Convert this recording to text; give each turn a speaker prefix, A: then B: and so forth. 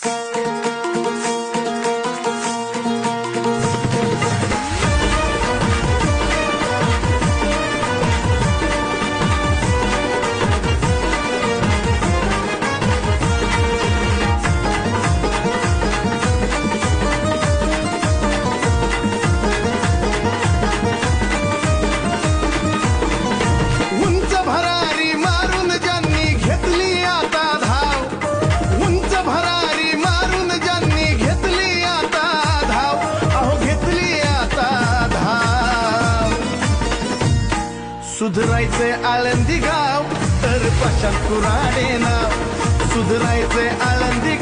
A: उंच भरारी मारून ज्यांनी घेतली आता धाव, उंच भरारी मारून ज्यांनी घेतली आता धाव, अहो घेतली आता धाव. सुधरायचे आळंदी गाव तर प्रशांत कुराडे नाव, सुधरायचे आळंदी